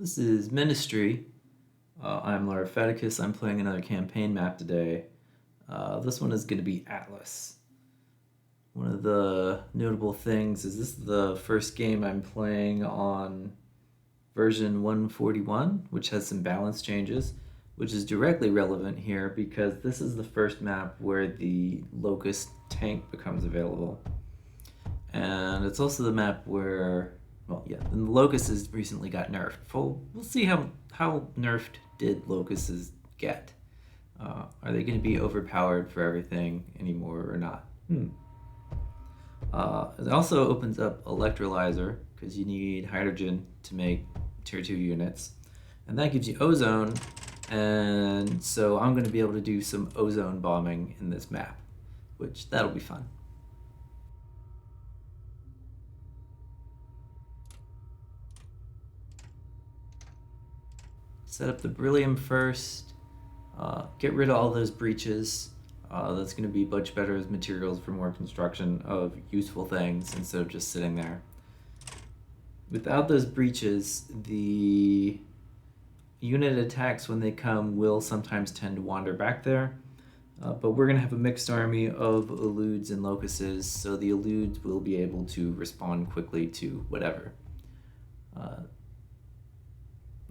This is Mindustry. I'm Larifeticus. I'm playing another campaign map today. This one is going to be Atlas. One of the notable things is this is the first game I'm playing on version 141, which has some balance changes, which is directly relevant here because this is the first map where the Locust tank becomes available. And it's also the map where, well, yeah, the Locust has recently got nerfed. We'll see how nerfed did Locusts get. Are they going to be overpowered for everything anymore or not? It also opens up electrolyzer because you need hydrogen to make tier 2 units. And that gives you ozone, and so I'm going to be able to do some ozone bombing in this map, which that'll be fun. Set up the beryllium first, get rid of all those breaches. That's going to be much better as materials for more construction of useful things instead of just sitting there. Without those breaches, the unit attacks when they come will sometimes tend to wander back there. But we're going to have a mixed army of eludes and locusts, so the eludes will be able to respond quickly to whatever.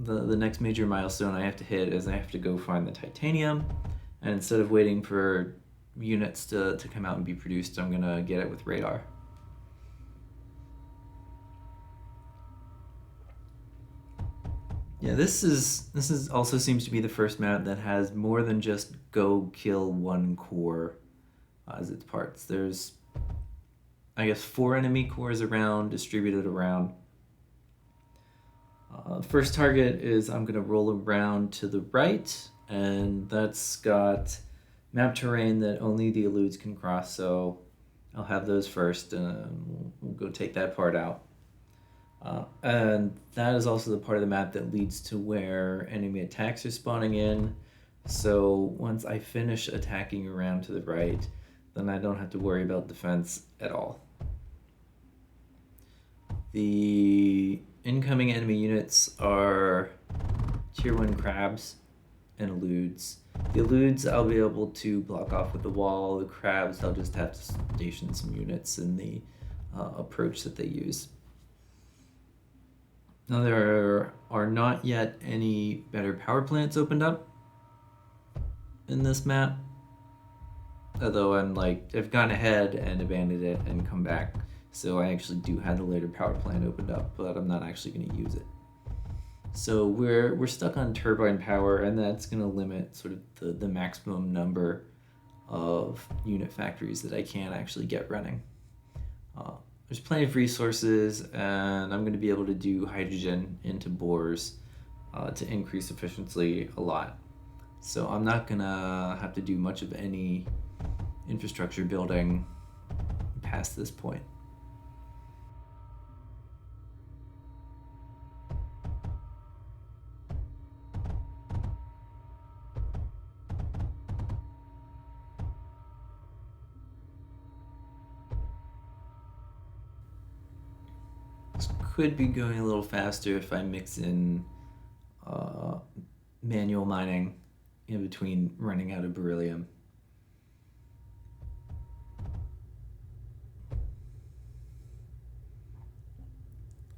The next major milestone I have to hit is I have to go find the titanium, and instead of waiting for units to come out and be produced, I'm going to get it with radar. Yeah, this is also seems to be the first map that has more than just go kill one core as its parts. There's, I guess, 4 enemy cores around, distributed around. First target is I'm going to roll around to the right, and that's got map terrain that only the eludes can cross, so I'll have those first, and we'll go take that part out. And that is also the part of the map that leads to where enemy attacks are spawning in. So once I finish attacking around to the right, then I don't have to worry about defense at all. The incoming enemy units are tier 1 crabs and eludes. The eludes I'll be able to block off with the wall. The crabs I'll just have to station some units in the approach that they use. Now there are not yet any better power plants opened up in this map, although I've gone ahead and abandoned it and come back, so I actually do have the later power plant opened up, but I'm not actually going to use it. So we're stuck on turbine power, and that's going to limit sort of the maximum number of unit factories that I can actually get running. There's plenty of resources, and I'm going to be able to do hydrogen into bores to increase efficiency a lot. So I'm not going to have to do much of any infrastructure building past this point. This could be going a little faster if I mix in manual mining in between running out of beryllium.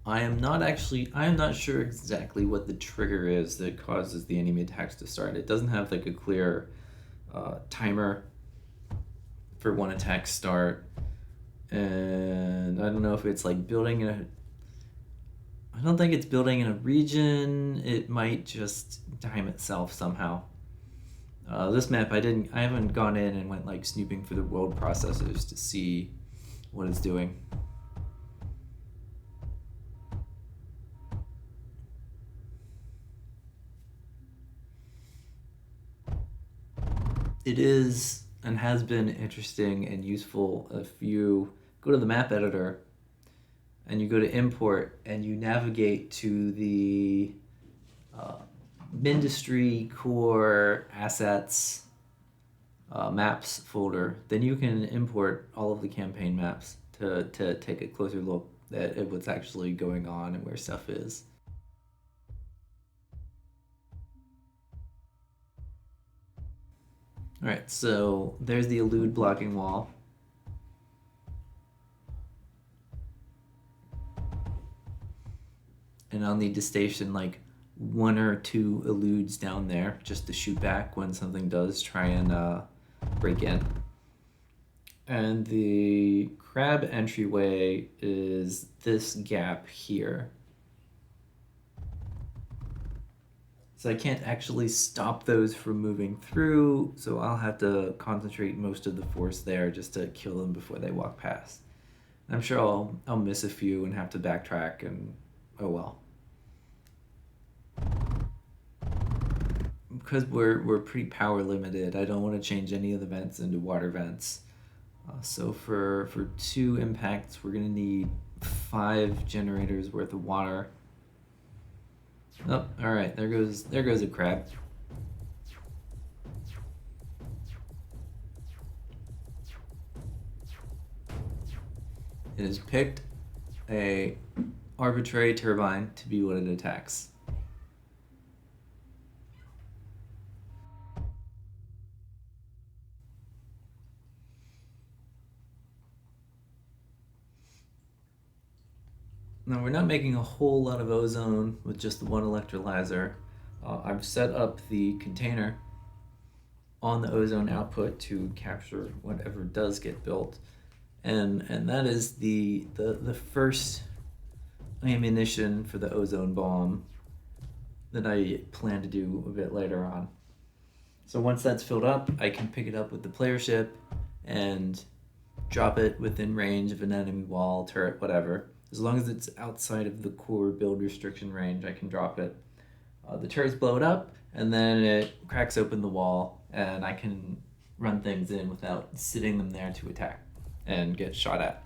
I am not sure exactly what the trigger is that causes the enemy attacks to start. It doesn't have like a clear timer for one attack start, and I don't know if it's like building I don't think it's building in a region. It might just time itself somehow. This map, I haven't gone in and went like snooping for the world processors to see what it's doing. It is and has been interesting and useful if you go to the map editor and you go to import and you navigate to the Mindustry core assets maps folder, then you can import all of the campaign maps to take a closer look at what's actually going on and where stuff is. Alright, so there's the elude blocking wall. And I'll need to station like 1 or 2 eludes down there just to shoot back when something does try and break in. And the crab entryway is this gap here. So I can't actually stop those from moving through, so I'll have to concentrate most of the force there just to kill them before they walk past. I'm sure I'll miss a few and have to backtrack, and oh well. Because we're pretty power limited, I don't want to change any of the vents into water vents. So for 2 impacts, we're gonna need 5 generators worth of water. Oh, all right. There goes a crab. It has picked a arbitrary turbine to be what it attacks. Now we're not making a whole lot of ozone with just the 1 electrolyzer. I've set up the container on the ozone output to capture whatever does get built, and that is the first ammunition for the ozone bomb that I plan to do a bit later on. So once that's filled up, I can pick it up with the player ship and drop it within range of an enemy wall, turret, whatever. As long as it's outside of the core build restriction range, I can drop it. The turrets blow it up, and then it cracks open the wall, and I can run things in without sitting them there to attack and get shot at.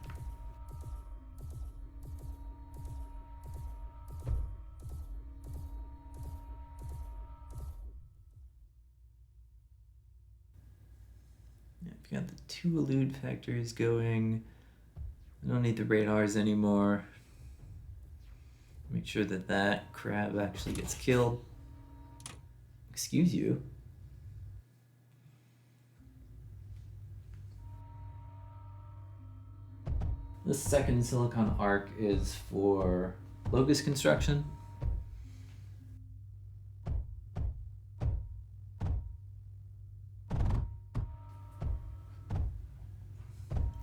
I've got the 2 elude factories going. I don't need the radars anymore. Make sure that that crab actually gets killed. Excuse you. The second silicon arc is for Locust construction.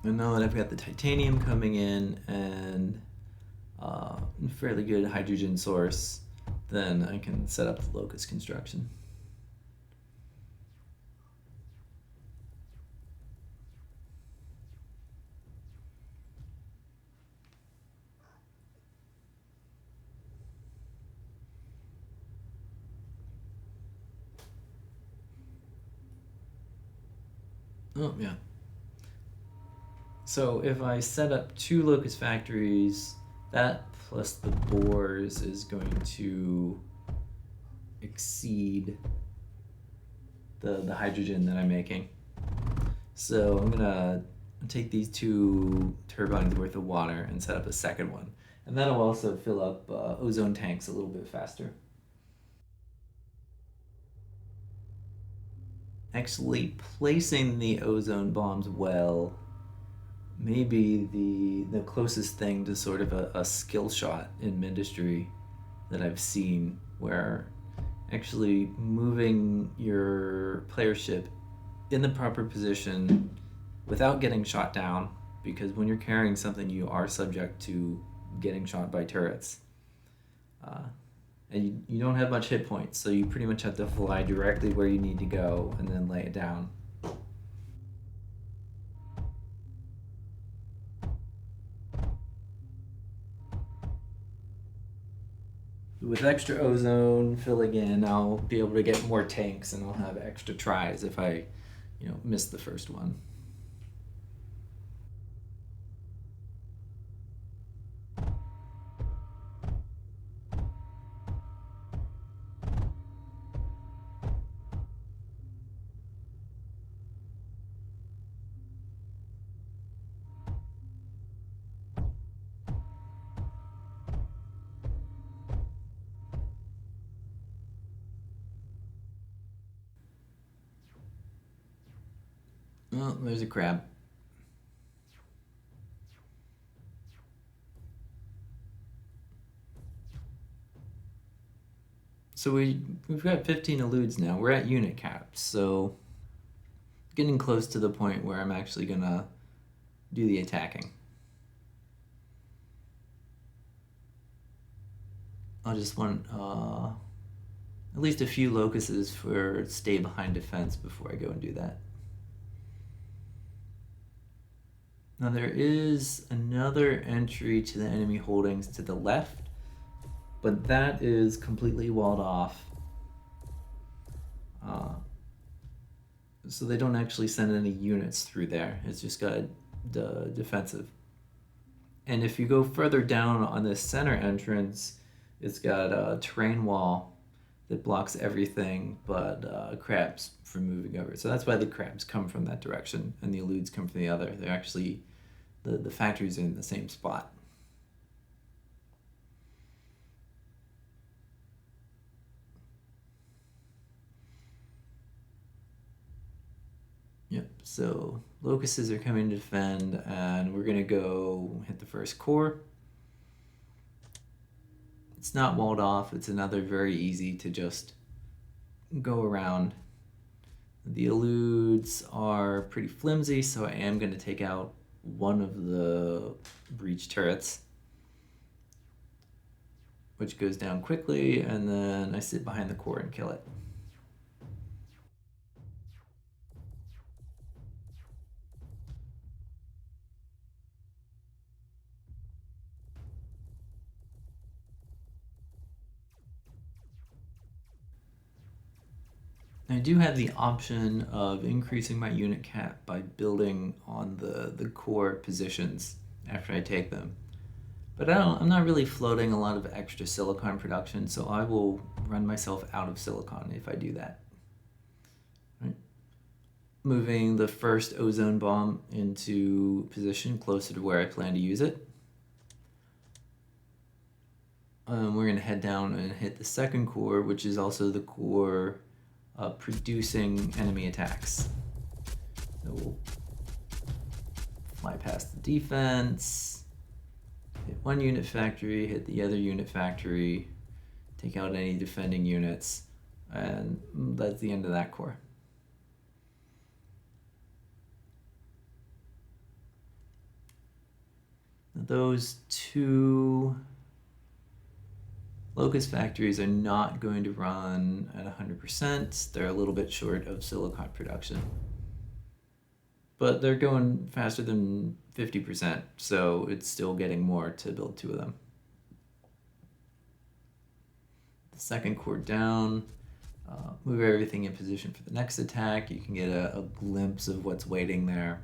And now that I've got the titanium coming in and a fairly good hydrogen source, then I can set up the Locust construction. Oh, yeah. So if I set up 2 Locust factories, that plus the boars is going to exceed the hydrogen that I'm making. So I'm gonna take these 2 turbines worth of water and set up a second one. And that'll also fill up ozone tanks a little bit faster. Actually placing the ozone bombs well may be the closest thing to sort of a skill shot in Mindustry that I've seen, where actually moving your player ship in the proper position without getting shot down, because when you're carrying something you are subject to getting shot by turrets. And you don't have much hit points, so you pretty much have to fly directly where you need to go and then lay it down. With extra ozone filling in, I'll be able to get more tanks and I'll have extra tries if I, miss the first one. Oh, there's a crab. So we've got 15 eludes now. We're at unit caps, so getting close to the point where I'm actually gonna do the attacking. I'll just want at least a few locuses for stay behind defense before I go and do that. Now there is another entry to the enemy holdings to the left, but that is completely walled off. So they don't actually send any units through there. It's just got the defensive. And if you go further down on this center entrance, it's got a terrain wall that blocks everything but crabs from moving over. So that's why the crabs come from that direction and the eludes come from the other. They're actually, the factories are in the same spot. Yep, so locusts are coming to defend, and we're gonna go hit the first core. It's not walled off, it's another very easy to just go around. The eludes are pretty flimsy, so I am gonna take out one of the breach turrets, which goes down quickly, and then I sit behind the core and kill it. I do have the option of increasing my unit cap by building on the core positions after I take them. But I'm not really floating a lot of extra silicon production, so I will run myself out of silicon if I do that. Right. Moving the first ozone bomb into position closer to where I plan to use it. We're going to head down and hit the second core, which is also the core producing enemy attacks. So we'll fly past the defense, hit one unit factory, hit the other unit factory, take out any defending units, and that's the end of that core. Those two Locust factories are not going to run at 100%. They're a little bit short of silicon production. But they're going faster than 50%, so it's still getting more to build two of them. The second core down, move everything in position for the next attack. You can get a glimpse of what's waiting there.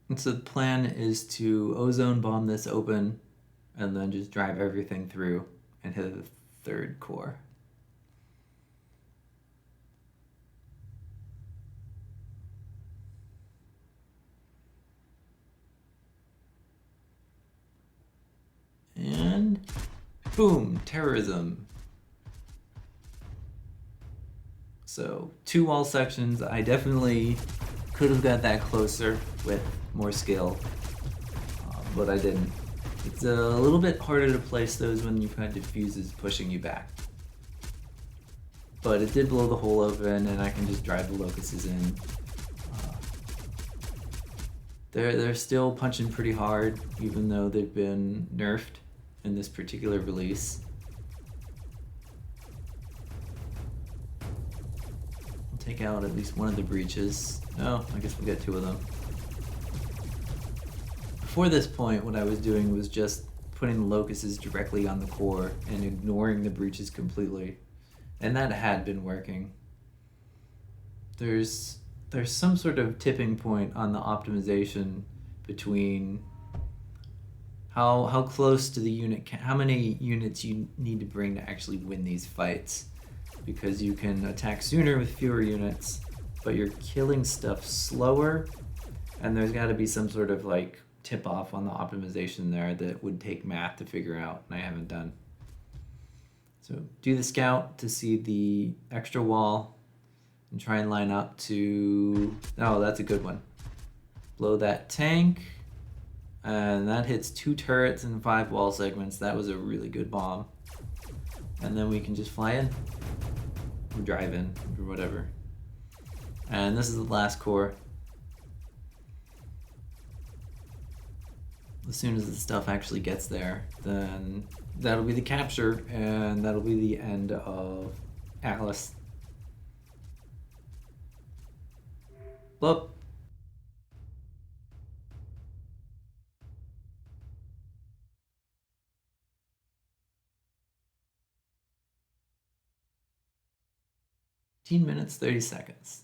And so the plan is to ozone bomb this open and then just drive everything through and hit the third core. And boom, terrorism. So 2 wall sections. I definitely could have got that closer with more skill, but I didn't. It's a little bit harder to place those when you've got diffuses pushing you back. But it did blow the hole open, and I can just drive the locusts in. They're still punching pretty hard, even though they've been nerfed in this particular release. I'll take out at least one of the breaches. Oh, I guess we got 2 of them. Before this point, what I was doing was just putting the locusts directly on the core and ignoring the breaches completely. And that had been working. There's some sort of tipping point on the optimization between how close to the unit, how many units you need to bring to actually win these fights. Because you can attack sooner with fewer units, but you're killing stuff slower, and there's got to be some sort of like tip off on the optimization there that would take math to figure out, and I haven't done. So do the scout to see the extra wall and try and line up to, oh, that's a good one. Blow that tank, and that hits 2 turrets and 5 wall segments. That was a really good bomb. And then we can just fly in, or drive in, or whatever. And this is the last core. As soon as the stuff actually gets there, then that'll be the capture, and that'll be the end of Atlas. Bloop. Minutes, 30 seconds.